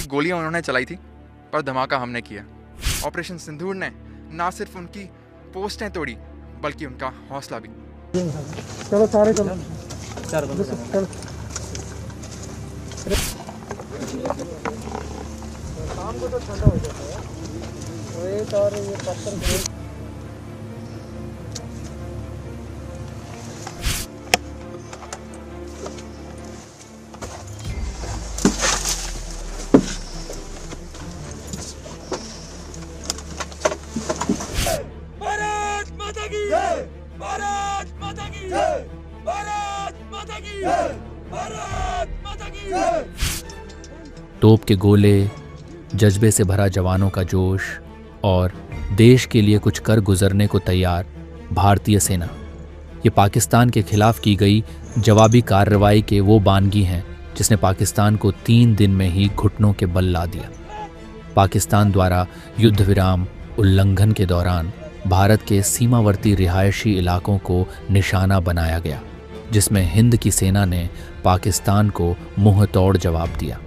गोलियां उन्होंने चलाई थी, पर धमाका हमने किया। ऑपरेशन सिंदूर ने ना सिर्फ उनकी पोस्टें तोड़ी, बल्कि उनका हौसला भी। चलो सारे चलो, चलो। शाम को तो ठंडा हो जाता है, रेत और ये पत्थर। भारत माता की जय, भारत माता की जय, भारत माता की जय, भारत माता की जय। तोप के गोले, जज्बे से भरा जवानों का जोश और देश के लिए कुछ कर गुजरने को तैयार भारतीय सेना, ये पाकिस्तान के खिलाफ की गई जवाबी कार्रवाई के वो बानगी हैं जिसने पाकिस्तान को 3 दिन में ही घुटनों के बल ला दिया। पाकिस्तान द्वारा युद्ध विराम उल्लंघन के दौरान भारत के सीमावर्ती रिहायशी इलाकों को निशाना बनाया गया, जिसमें हिंद की सेना ने पाकिस्तान को मुंह तोड़ जवाब दिया।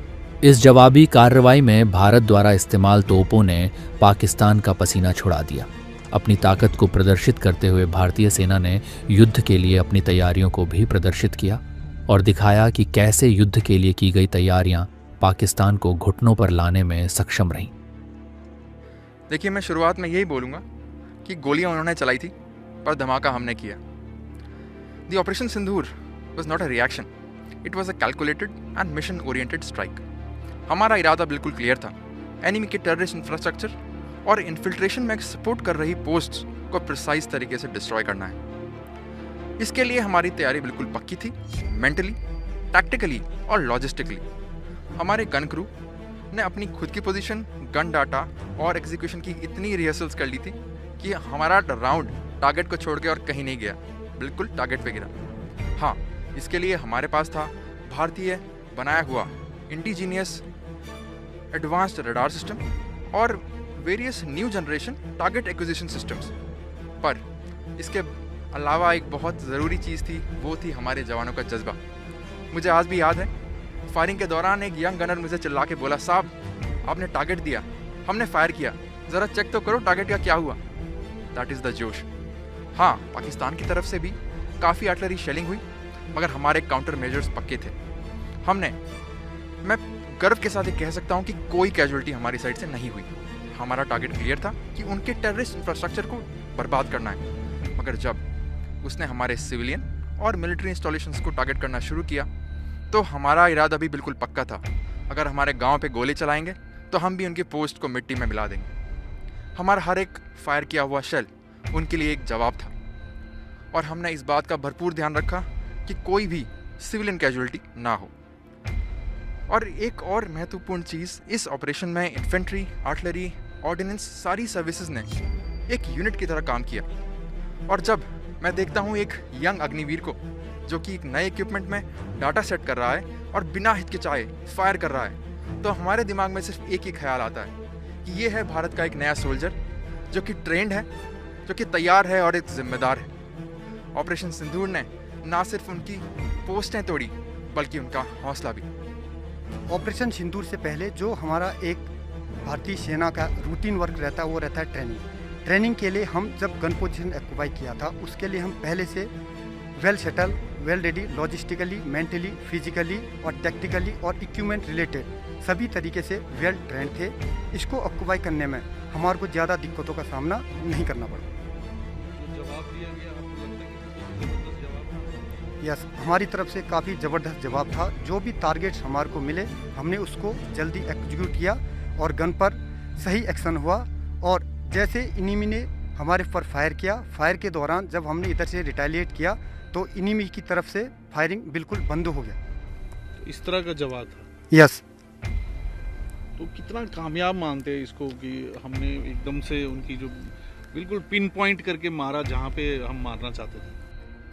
इस जवाबी कार्रवाई में भारत द्वारा इस्तेमाल तोपों ने पाकिस्तान का पसीना छुड़ा दिया। अपनी ताकत को प्रदर्शित करते हुए भारतीय सेना ने युद्ध के लिए अपनी तैयारियों को भी प्रदर्शित किया और दिखाया कि कैसे युद्ध के लिए की गई तैयारियां पाकिस्तान को घुटनों पर लाने में सक्षम रहीं। देखिए, मैं शुरुआत में यही बोलूँगा कि गोलियां उन्होंने चलाई थी, पर धमाका हमने किया। The operation Sindoor was not a reaction, it was a calculated and mission oriented strike. हमारा इरादा बिल्कुल क्लियर था, एनिमी के टेररिस्ट इंफ्रास्ट्रक्चर और इन्फिल्ट्रेशन में सपोर्ट कर रही पोस्ट्स को प्रिसाइज तरीके से डिस्ट्रॉय करना है। इसके लिए हमारी तैयारी बिल्कुल पक्की थी, मेंटली, टैक्टिकली और लॉजिस्टिकली। हमारे गन क्रू ने अपनी खुद की पोजीशन, गन डाटा और एग्जीक्यूशन की इतनी रिहर्सल्स कर ली थी कि हमारा राउंड टारगेट को छोड़ के और कहीं नहीं गया, बिल्कुल टारगेट पे गिरा। हाँ, इसके लिए हमारे पास था भारतीय बनाया हुआ इंडिजीनियस एडवांस्ड रडार सिस्टम और various new generation target acquisition systems. पर इसके अलावा एक बहुत ज़रूरी चीज़ थी, वो थी हमारे जवानों का जज्बा। मुझे आज भी याद है, फायरिंग के दौरान एक यंग गनर मुझे चिल्ला के बोला, साहब आपने टारगेट दिया, हमने फायर किया, ज़रा चेक तो करो टारगेट का क्या हुआ। दैट इज़ द जोश। हाँ, पाकिस्तान की तरफ से भी काफ़ी आर्टिलरी शेलिंग हुई, मगर हमारे काउंटर मेजर्स पक्के थे। मैं गर्व के साथ ये कह सकता हूँ कि कोई कैजुअलिटी हमारी साइड से नहीं हुई। हमारा टारगेट क्लियर था कि उनके टेररिस्ट इंफ्रास्ट्रक्चर को बर्बाद करना है। मगर जब उसने हमारे सिविलियन और मिलिट्री इंस्टॉलेशंस को टारगेट करना शुरू किया, तो हमारा इरादा भी बिल्कुल पक्का था। अगर हमारे गांव पे गोले चलाएंगे तो हम भी उनकी पोस्ट को मिट्टी में मिला देंगे। हमारा हर एक फायर किया हुआ शेल उनके लिए एक जवाब था, और हमने इस बात का भरपूर ध्यान रखा कि कोई भी सिविलियन कैजुअलिटी ना हो। और एक और महत्वपूर्ण चीज़, इस ऑपरेशन में इन्फेंट्री, आर्टिलरी, ऑर्डिनेंस, सारी सर्विसेज ने एक यूनिट की तरह काम किया। और जब मैं देखता हूँ एक यंग अग्निवीर को जो कि एक नए इक्विपमेंट में डाटा सेट कर रहा है और बिना हिचकिचाए फायर कर रहा है, तो हमारे दिमाग में सिर्फ एक ही ख्याल आता है कि ये है भारत का एक नया सोल्जर जो कि ट्रेंड है, जो कि तैयार है और एक जिम्मेदार है। ऑपरेशन सिंदूर ने ना सिर्फ उनकी पोस्टें तोड़ी, बल्कि उनका हौसला भी। ऑपरेशन सिंदूर से पहले जो हमारा एक भारतीय सेना का रूटीन वर्क रहता है, वो रहता है ट्रेनिंग के लिए हम जब गन पोजीशन ऑक्यूपाई किया था, उसके लिए हम पहले से well settle, well ready, logistically, mentally, physically और टेक्निकली और इक्विपमेंट रिलेटेड सभी तरीके से वेल ट्रेंड थे। इसको ऑक्यूपाई करने में हमारे को ज़्यादा दिक्कतों का सामना नहीं करना पड़ा। यस, हमारी तरफ से काफ़ी ज़बरदस्त जवाब था। जो भी टारगेट्स हमारे को मिले, हमने उसको जल्दी एग्जीक्यूट किया और गन पर सही एक्शन हुआ। और जैसे इनिमी ने हमारे पर फायर किया, फायर के दौरान जब हमने इधर से रिटेलिएट किया तो इनिमी की तरफ से फायरिंग बिल्कुल बंद हो गया। इस तरह का जवाब था। यस। तो कितना कामयाब मानते हैं इसको कि हमने एकदम से उनकी जो बिल्कुल पिन पॉइंट करके मारा जहाँ पे हम मारना चाहते थे।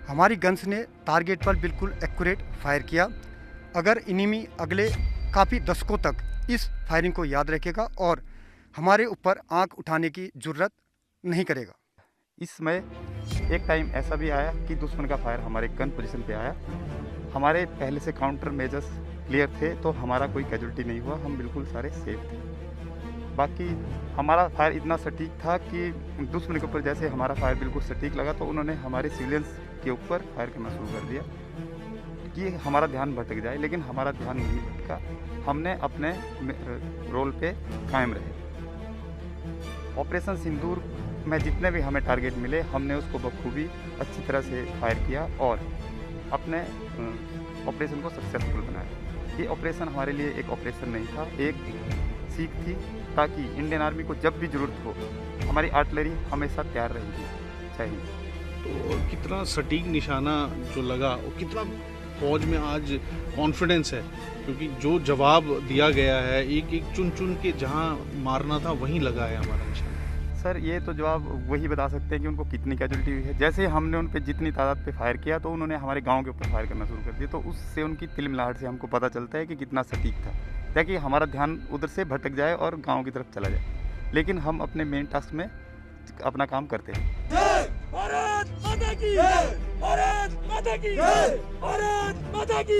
हमारी गन्स ने टारगेट पर बिल्कुल एक्यूरेट फायर किया। अगर इनिमी अगले काफ़ी दशकों तक इस फायरिंग को याद रखेगा और हमारे ऊपर आंख उठाने की जरूरत नहीं करेगा। इस समय एक टाइम ऐसा भी आया कि दुश्मन का फायर हमारे गन पोजीशन पे आया। हमारे पहले से काउंटर मेजर्स क्लियर थे तो हमारा कोई कैजुअल्टी नहीं हुआ, हम बिल्कुल सारे सेफ थे। बाकी हमारा फायर इतना सटीक था कि दुश्मन के ऊपर जैसे हमारा फायर बिल्कुल सटीक लगा तो उन्होंने हमारे सिविलियंस के ऊपर फायर करना शुरू कर दिया कि हमारा ध्यान भटक जाए, लेकिन हमारा ध्यान नहीं भटका, हमने अपने रोल पे कायम रहे। ऑपरेशन सिंदूर में जितने भी हमें टारगेट मिले हमने उसको बखूबी अच्छी तरह से फायर किया और अपने ऑपरेशन को सक्सेसफुल बनाया। ये ऑपरेशन हमारे लिए एक ऑपरेशन नहीं था, एक सीख थी ताकि इंडियन आर्मी को जब भी ज़रूरत हो हमारी आर्टिलरी हमेशा तैयार रहेगी। चाहिए तो कितना सटीक निशाना जो लगा और कितना फौज में आज कॉन्फिडेंस है, क्योंकि जो जवाब दिया गया है एक एक चुन चुन के जहां मारना था वहीं लगा है हमारा निशाना। सर ये तो जवाब वही बता सकते हैं कि उनको कितनी कैजुअल्टी हुई है। जैसे हमने उन पे जितनी तादाद पे फायर किया तो उन्होंने हमारे गांव के ऊपर फायर करना शुरू कर दिया, तो उससे उनकी तिलमिलाहट से हमको पता चलता है कि कितना सटीक था, ताकि हमारा ध्यान उधर से भटक जाए और गाँव की तरफ चला जाए। लेकिन हम अपने मेन टास्क में अपना काम करते हैं। जय भारत माता की, भारत माता की, भारत माता की।